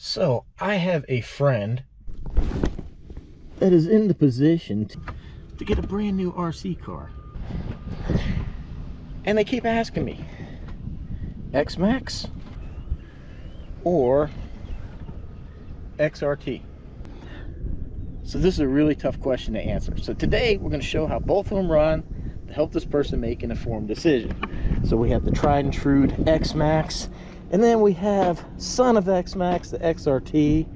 So I have a friend that is in the position to get a brand new RC car, and they keep asking me, X-Maxx or XRT? So this is a really tough question to answer. So today we're going to show how both of them run to help this person make an informed decision. So we have the tried and true X-Maxx, and then we have son of X-Maxx, the XRT.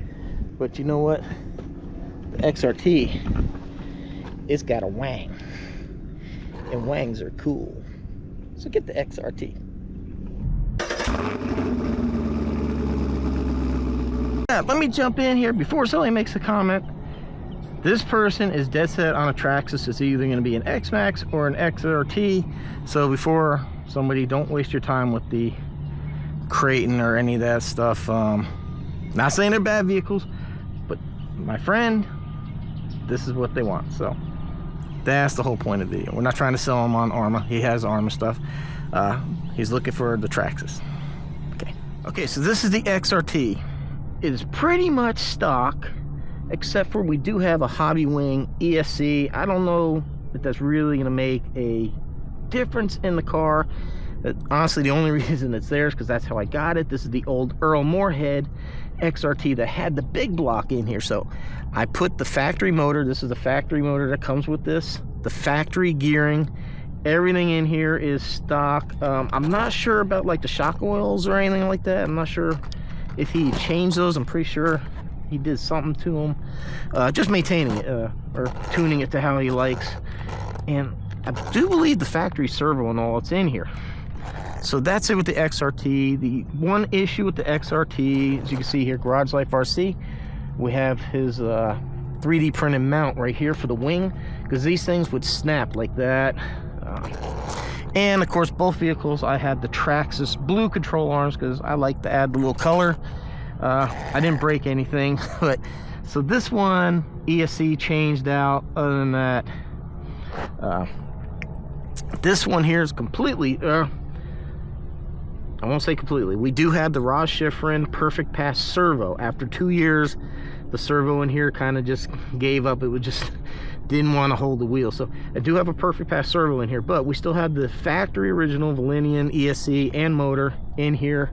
But you know what? The XRT, it's got a wang, and wangs are cool. So get the XRT. Let me jump in here before somebody makes a comment. This person is dead set on a traxxas. It's either going to be an X-Maxx or an XRT. So before somebody, don't waste your time with the Creighton or any of that stuff. Not saying they're bad vehicles, but my friend, this is what they want. So that's the whole point of the video. We're not trying to sell him on Arma. He has Arma stuff. He's looking for the traxxas. Okay, so this is the XRT. It is pretty much stock, except for we do have a hobby wing ESC. I don't know if that's really going to make a difference in the car. Honestly, the only reason it's there is because that's how I got it. This is the old Earl Moorhead XRT that had the big block in here. So I put the factory motor. This is the factory motor that comes with this. The factory gearing. Everything in here is stock. I'm not sure about like the shock oils or anything like that. I'm not sure if he changed those. I'm pretty sure he did something to them. Just maintaining it or tuning it to how he likes. And I do believe the factory servo and all that's in here. So that's it with the XRT. The one issue with the XRT, as you can see here, Garage Life RC, we have his 3D printed mount right here for the wing, because these things would snap like that. And of course, both vehicles, I had the traxxas blue control arms because I like to add the little color. I didn't break anything, but so this one ESC changed out. Other than that, this one here is completely I won't say completely. We do have the Ross Schifrin perfect pass servo. After 2 years, the servo in here kind of just gave up. It would just didn't want to hold the wheel. So I do have a perfect pass servo in here, but we still have the factory original Valenian ESC and motor in here.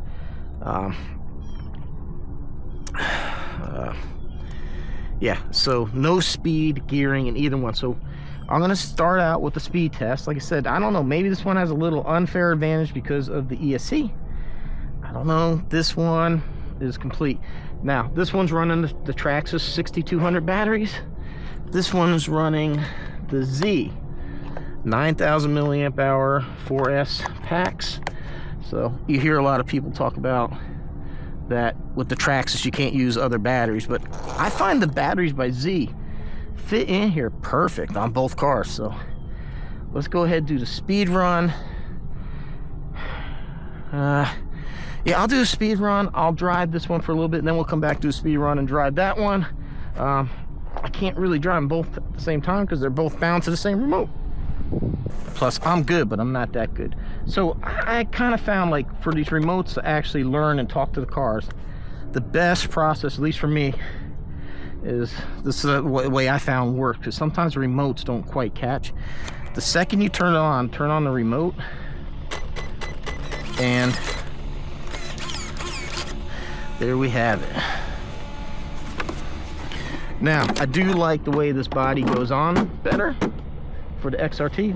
Yeah, so no speed gearing in either one. So I'm going to start out with the speed test. Like I said, I don't know, maybe this one has a little unfair advantage because of the ESC. I don't know. This one is complete. Now, this one's running the traxxas 6200 batteries. This one's running the Z 9000 milliamp hour 4S packs. So you hear a lot of people talk about that with the traxxas you can't use other batteries, but I find the batteries by Z fit in here perfect on both cars. So let's go ahead and do the speed run. Yeah, I'll do a speed run. I'll drive this one for a little bit, and then we'll come back to a speed run and drive that one. I can't really drive them both at the same time because they're both bound to the same remote. Plus, I'm good, but I'm not that good. So I kind of found, like, for these remotes to actually learn and talk to the cars, the best process, at least for me, is this is the way I found work, because sometimes the remotes don't quite catch. The second you turn on the remote, and there we have it. Now, I do like the way this body goes on better for the XRT.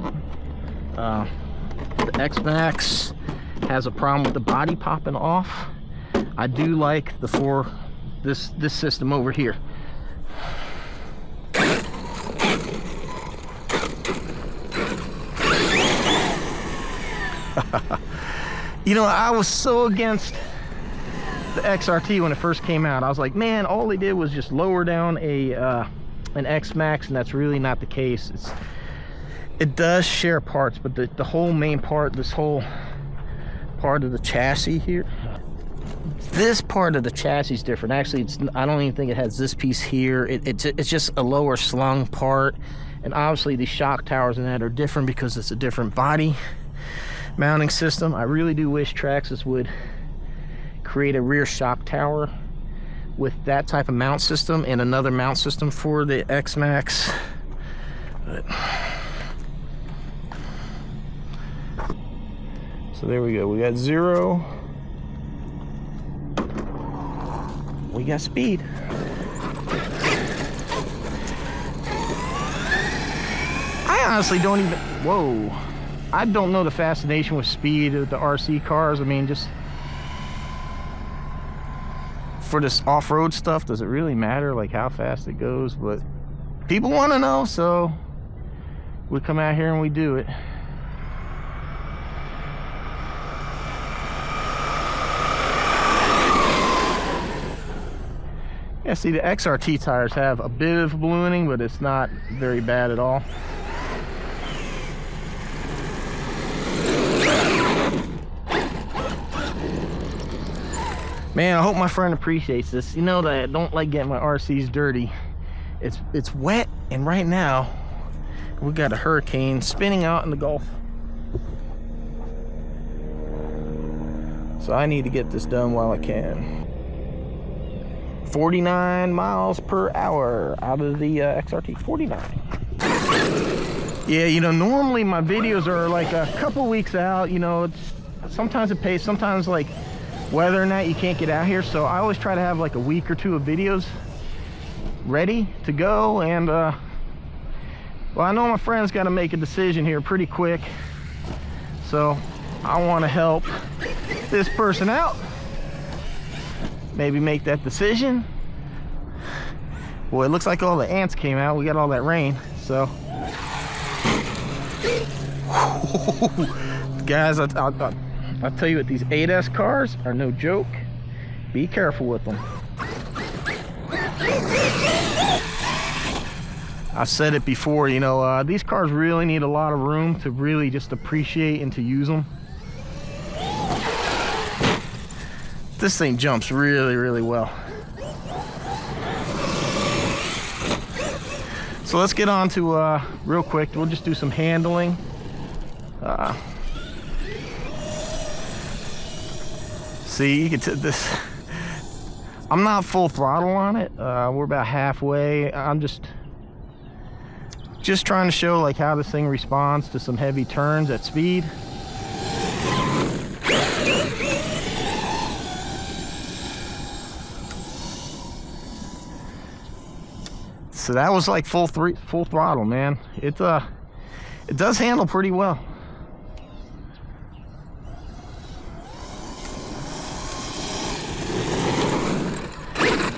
The X-Maxx has a problem with the body popping off. I do like this system over here. You know, I was so against the XRT when it first came out. I was like, man, all they did was just lower down an X-Maxx, and that's really not the case. It does share parts, but the whole main part, this whole part of the chassis here, this part of the chassis is different. Actually, I don't even think it has this piece here. It's just a lower slung part, and obviously the shock towers in that are different because it's a different body mounting system. I really do wish Traxxas would create a rear shock tower with that type of mount system and another mount system for the X-Maxx. So there we go. We got 0. We got speed. I honestly don't even, whoa. I don't know the fascination with speed with the RC cars. I mean, just for this off-road stuff, does it really matter like how fast it goes? But people want to know, so we come out here and we do it. Yeah, see, the XRT tires have a bit of ballooning, but it's not very bad at all. Man, I hope my friend appreciates this. You know that I don't like getting my RCs dirty. It's wet, and right now we got a hurricane spinning out in the Gulf. So I need to get this done while I can. 49 miles per hour out of the XRT. 49. Yeah, you know, normally my videos are like a couple weeks out. You know, sometimes it pays, sometimes like whether or not you can't get out here, so I always try to have like a week or two of videos ready to go. And well, I know my friend's got to make a decision here pretty quick, so I want to help this person out, maybe make that decision. Well, it looks like all the ants came out. We got all that rain, so guys, I'll tell you what, these 8S cars are no joke. Be careful with them. I've said it before, you know, these cars really need a lot of room to really just appreciate and to use them. This thing jumps really, really well. So let's get on to, real quick, we'll just do some handling. See, you can this. I'm not full throttle on it. We're about halfway. I'm just trying to show like how this thing responds to some heavy turns at speed. So that was like full throttle, man. It does handle pretty well.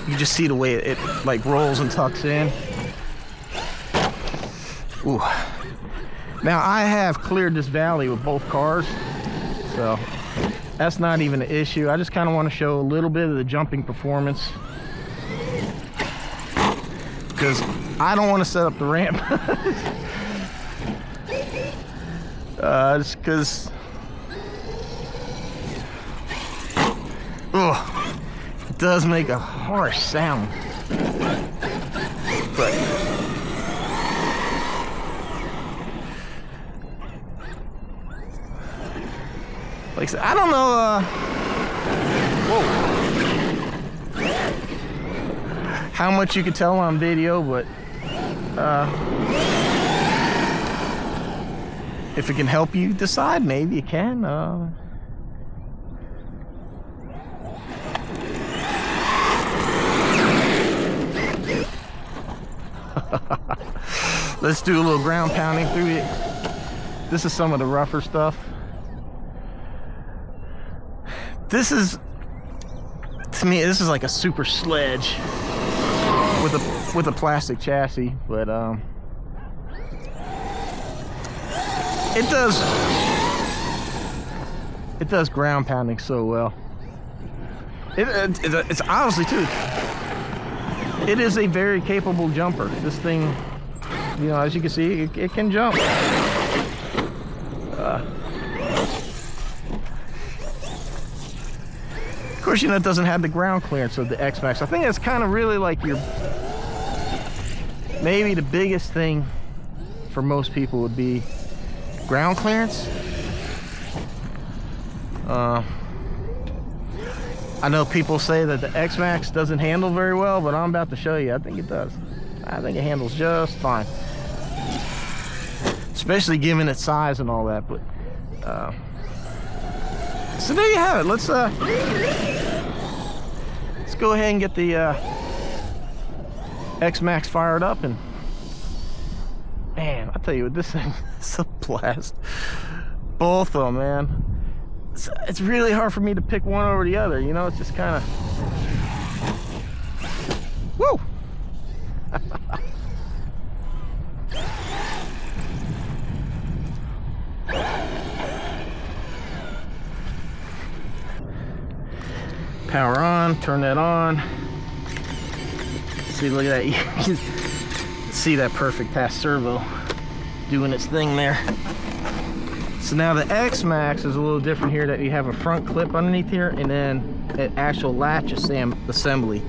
You just see the way it like rolls and tucks in. Ooh. Now I have cleared this valley with both cars, so that's not even an issue. I just kind of want to show a little bit of the jumping performance, because I don't want to set up the ramp. Just because it does make a harsh sound. But like I said, I don't know how much you could tell on video, but if it can help you decide, maybe it can. Let's do a little ground pounding through it. This is some of the rougher stuff. This is, to me, this is like a super sledge with a plastic chassis, but it does ground pounding so well. It's honestly too, it is a very capable jumper. This thing, you know, as you can see, it can jump. Of course, you know, it doesn't have the ground clearance of the X-Maxx. I think that's kind of really like your, maybe the biggest thing for most people would be ground clearance. I know people say that the X-Maxx doesn't handle very well, but I'm about to show you. I think it does. I think it handles just fine. Especially given its size and all that. But so there you have it. Let's go ahead and get the X-Maxx fired up, and man, I'll tell you what, this thing is a blast. Both of them, man. It's really hard for me to pick one over the other, you know. It's just kind of woo. Power on, turn that on. See, look at that. You can see that perfect pass servo doing its thing there. So now the X-Maxx is a little different here, that you have a front clip underneath here and then an actual latch assembly.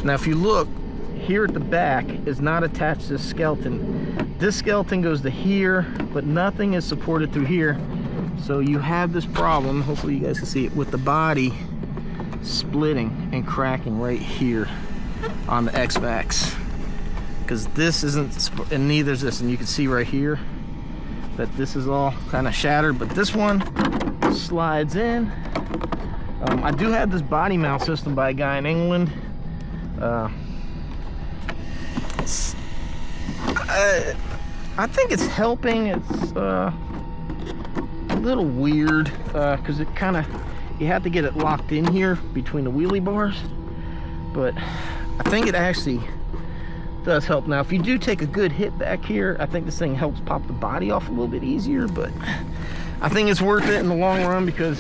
Now if you look here at the back, is not attached to the skeleton. This skeleton goes to here, but nothing is supported through here. So you have this problem, hopefully you guys can see it, with the body splitting and cracking right here on the X-Maxx. Because this isn't, and neither is this, and you can see right here that this is all kind of shattered, but this one slides in. I do have this body mount system by a guy in England. I think it's helping. It's a little weird because it kind of, you have to get it locked in here between the wheelie bars, but I think it actually does help. Now if you do take a good hit back here, I think this thing helps pop the body off a little bit easier, but I think it's worth it in the long run because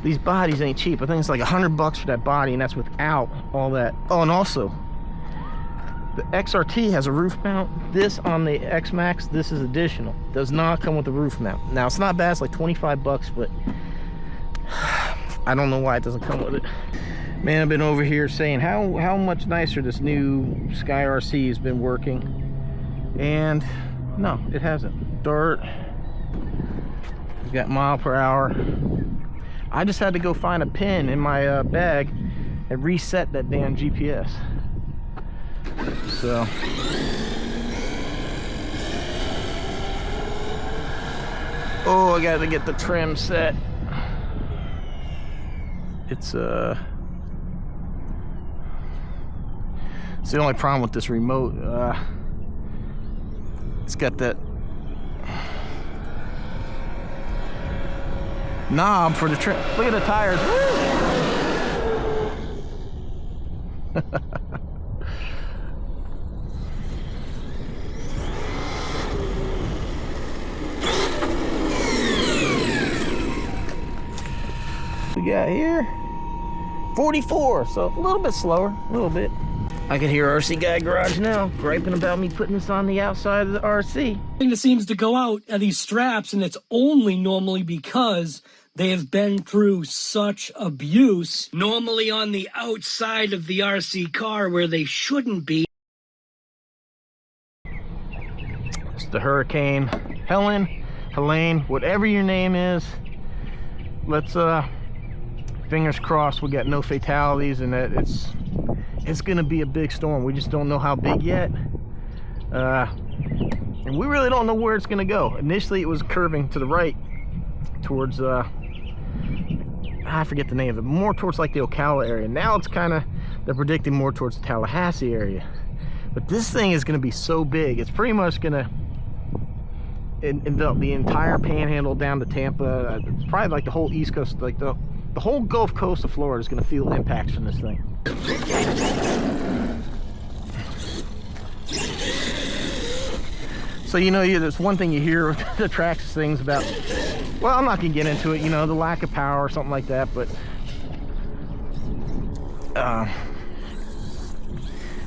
these bodies ain't cheap. I think it's like $100 for that body, and that's without all that. Oh, and also the XRT has a roof mount. This on the X-Maxx, this is additional. Does not come with the roof mount. Now it's not bad, it's like $25, but I don't know why it doesn't come with it. Man, I've been over here saying how much nicer this new Sky RC has been working, and no, it hasn't. Dirt. We've got mile per hour. I just had to go find a pin in my bag and reset that damn GPS. So oh, I gotta get the trim set. It's the only problem with this remote. It's got that knob for the trim. Look at the tires. We got here 44, so a little bit slower, a little bit. I can hear RC Guy Garage now griping about me putting this on the outside of the RC. Thing that seems to go out are these straps, and it's only normally because they have been through such abuse, normally on the outside of the RC car where they shouldn't be. It's the Hurricane. Helene, whatever your name is, let's fingers crossed we got no fatalities and that it's gonna be a big storm. We just don't know how big yet, and we really don't know where it's gonna go. Initially it was curving to the right towards I forget the name of it, more towards like the Ocala area. Now it's kind of, they're predicting more towards the Tallahassee area. But this thing is gonna be so big, it's pretty much gonna envelop the entire panhandle down to Tampa. It's probably like the whole East Coast, like the whole Gulf Coast of Florida is going to feel impacts from this thing. So, you know, there's one thing you hear the traxxas things about, well, I'm not going to get into it, you know, the lack of power or something like that, but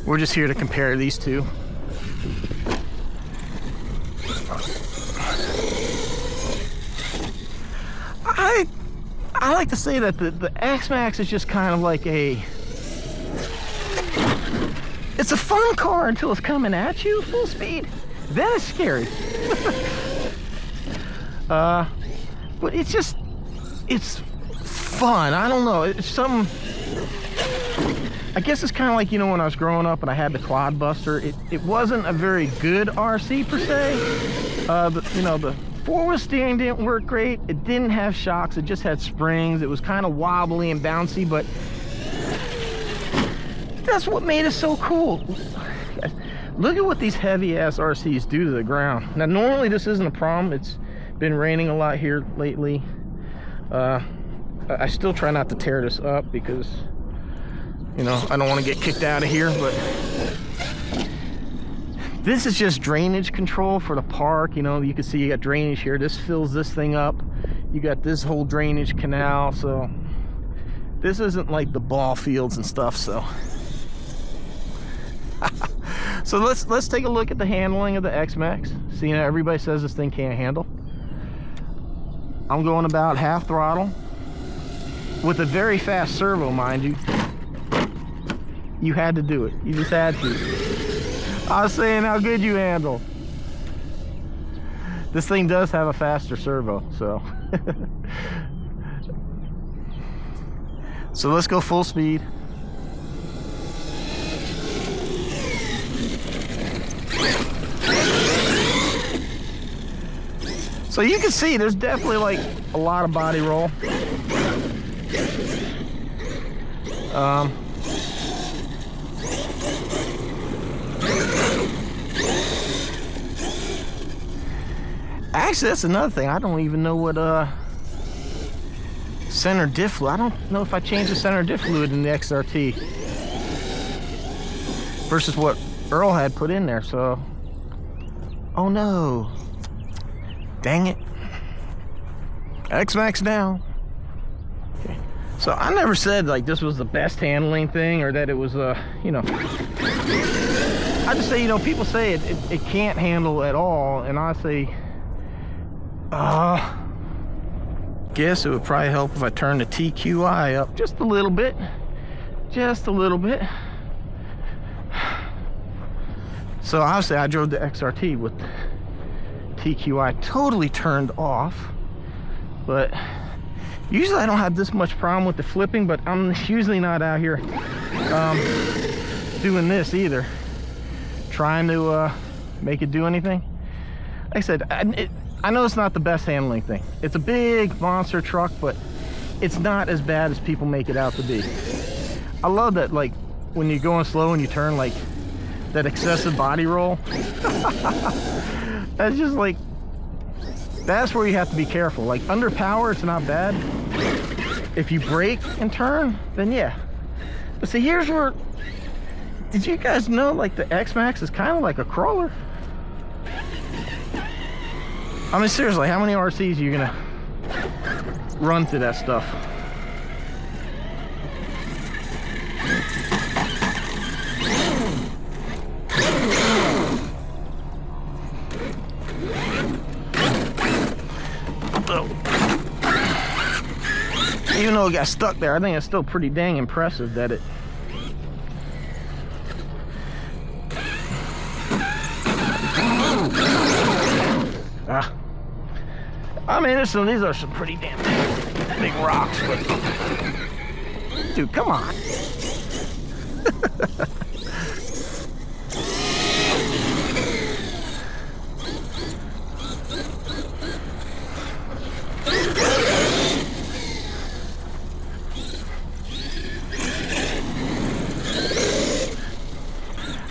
we're just here to compare these two. I like to say that the X-Maxx is just kind of like it's a fun car until it's coming at you full speed. Then it's scary. But it's fun. I don't know. It's something. I guess it's kind of like, you know, when I was growing up and I had the Quad Buster. It wasn't a very good RC per se. You know, the forward steering didn't work great. It didn't have shocks. It just had springs. It was kind of wobbly and bouncy, but that's what made it so cool. Look at what these heavy ass RCs do to the ground. Now, normally this isn't a problem. It's been raining a lot here lately. I still try not to tear this up because, you know, I don't want to get kicked out of here, but this is just drainage control for the park. You know, you can see you got drainage here. This fills this thing up. You got this whole drainage canal. So this isn't like the ball fields and stuff. So so let's take a look at the handling of the X-Maxx. See, you know, everybody says this thing can't handle. I'm going about half throttle with a very fast servo, mind you. You had to do it. You just had to. I was saying how good you handle. This thing does have a faster servo, so. So let's go full speed. So you can see there's definitely like a lot of body roll. Actually, that's another thing. I don't even know what center diff fluid. I don't know if I changed the center diff fluid in the XRT versus what Earl had put in there. So, oh no, dang it, X-Maxx down. Okay. So I never said like this was the best handling thing or that it was you know. I just say, you know, people say it can't handle at all, and I say, guess it would probably help if I turn the TQI up just a little bit. Just a little bit. So obviously I drove the XRT with TQI totally turned off. But usually I don't have this much problem with the flipping, but I'm usually not out here doing this either. Trying to make it do anything. Like I said, I know it's not the best handling thing. It's a big monster truck, but it's not as bad as people make it out to be. I love that, like, when you're going slow and you turn, like, that excessive body roll. That's just like, that's where you have to be careful. Like, under power, it's not bad. If you brake and turn, then yeah. But see, here's where, did you guys know, like, the X-Maxx is kind of like a crawler? I mean, seriously, how many RCs are you gonna run through that stuff? So, even though it got stuck there, I think it's still pretty dang impressive that it. I mean, these are some pretty damn big rocks, but dude, come on.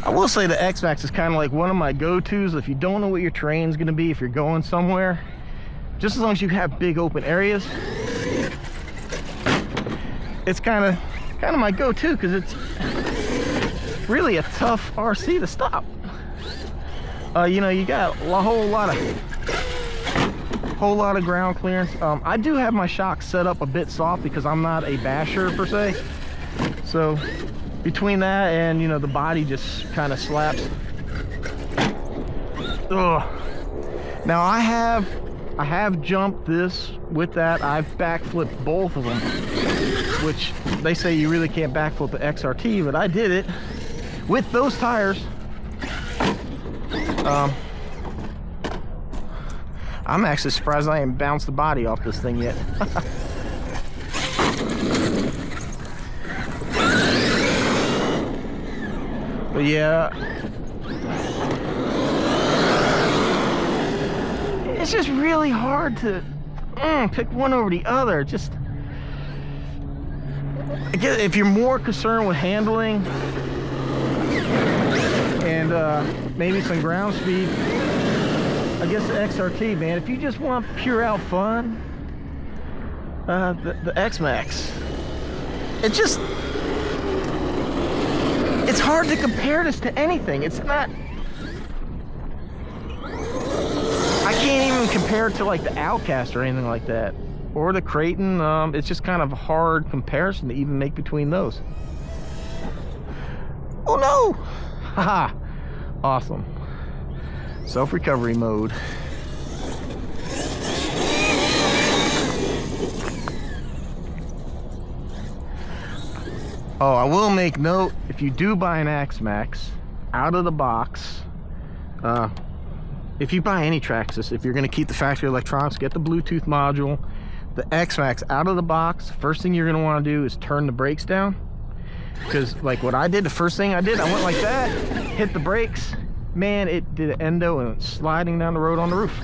I will say the X-Maxx is kind of like one of my go-tos if you don't know what your terrain's going to be, if you're going somewhere. Just as long as you have big open areas, it's kind of my go-to because it's really a tough RC to stop. You know, you got a whole lot of ground clearance. I do have my shocks set up a bit soft because I'm not a basher per se. So between that and, you know, the body just kind of slaps. Ugh. Now I have jumped this with that. I've backflipped both of them, which they say you really can't backflip the XRT, but I did it with those tires. I'm actually surprised I ain't bounced the body off this thing yet. But yeah, it's just really hard to pick one over the other. Just, I guess if you're more concerned with handling and maybe some ground speed, I guess the XRT, man. If you just want pure out fun, the X-Maxx. It's hard to compare this to anything. It's not. I can't even compare it to like the Outcast or anything like that, or the Creighton. It's just kind of a hard comparison to even make between those. Oh no! Haha! Awesome. Self-recovery mode. Oh, I will make note, if you do buy an Xmaxx out of the box, if you buy any traxxas, if you're going to keep the factory electronics, get the Bluetooth module, the Xmaxx out of the box, first thing you're going to want to do is turn the brakes down. Because like what I did, the first thing I did, I went like that, hit the brakes, man, it did an endo and went sliding down the road on the roof.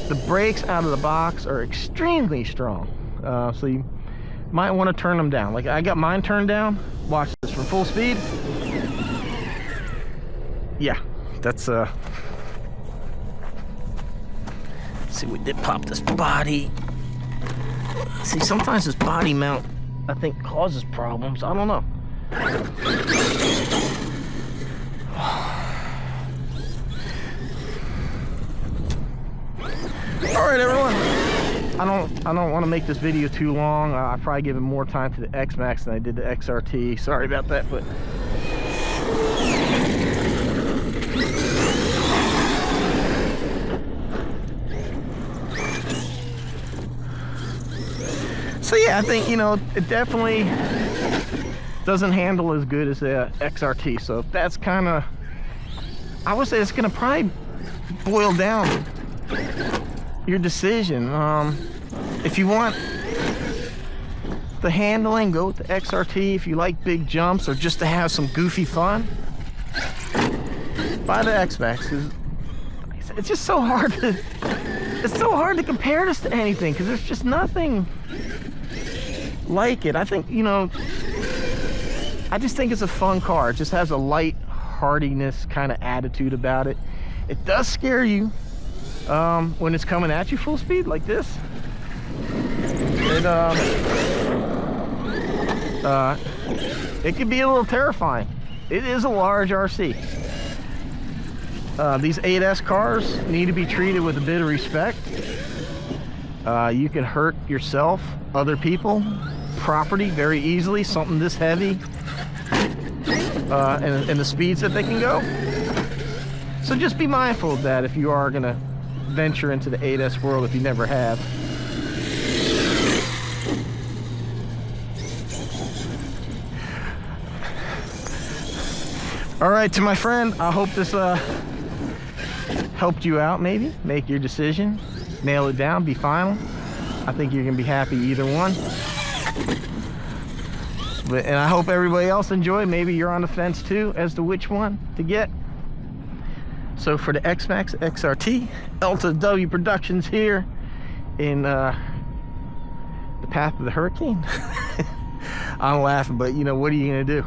The brakes out of the box are extremely strong, so you might want to turn them down. Like I got mine turned down. Watch this for full speed. Yeah, that's see, we did pop this body. See, sometimes this body mount, I think, causes problems. I don't know. All right, everyone. I don't want to make this video too long. I probably given more time to the X-Maxx than I did the XRT. Sorry about that, but so yeah, I think, you know, it definitely doesn't handle as good as the XRT. So that's kind of, I would say it's gonna probably boil down your decision. If you want the handling, go with the XRT. If you like big jumps or just to have some goofy fun, buy the X-Maxx. It's just so hard to, it's so hard to compare this to anything because there's just nothing like it. I think, you know, I just think it's a fun car. It just has a light hardiness kind of attitude about it. It does scare you when it's coming at you full speed like this. It can be a little terrifying. It is a large RC. These 8S cars need to be treated with a bit of respect. You can hurt yourself, other people, property very easily, something this heavy, and the speeds that they can go. So just be mindful of that if you are going to venture into the 8S world if you never have. All right, to my friend, I hope this helped you out. Maybe make your decision, nail it down, be final. I think you're gonna be happy either one. And I hope everybody else enjoyed. Maybe you're on the fence too as to which one to get. So for the X-Maxx XRT, L2W Productions here in the path of the hurricane. I'm laughing, but you know, what are you gonna do?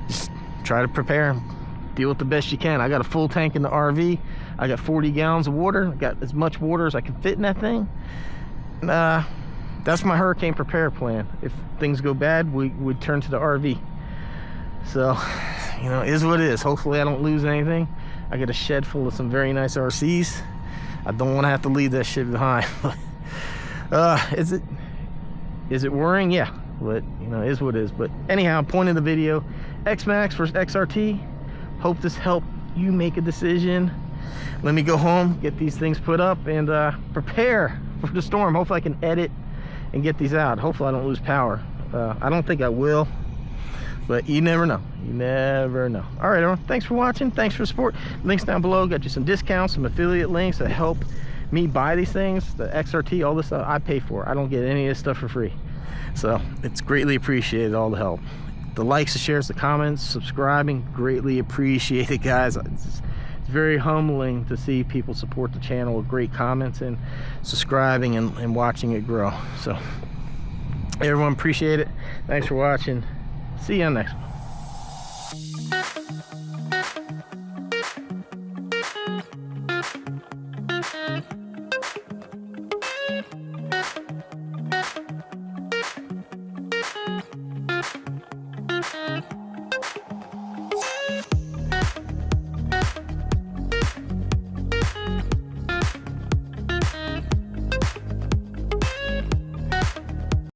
Just try to prepare, deal with the best you can. I got a full tank in the RV. I got 40 gallons of water. I got as much water as I can fit in that thing. And, that's my hurricane prepare plan. If things go bad, we would turn to the RV. So, you know, it is what it is. Hopefully I don't lose anything. I got a shed full of some very nice RCs. I don't want to have to leave that shit behind. Is it worrying? Yeah, but you know, it is what it is. But anyhow, point of the video, X-Maxx versus XRT. Hope this helped you make a decision. Let me go home, get these things put up, and prepare for the storm. Hopefully I can edit and get these out. Hopefully I don't lose power. I don't think I will, but you never know. You never know. All right, everyone, thanks for watching. Thanks for the support. Links down below. Got you some discounts, some affiliate links that help me buy these things. The XRT, all this stuff I pay for. I don't get any of this stuff for free. So it's greatly appreciated, all the help. the likes, the shares, the comments, subscribing, greatly appreciated, guys. It's very humbling to see people support the channel with great comments and subscribing and watching it grow. So everyone, appreciate it. Thanks for watching. See you on the next one.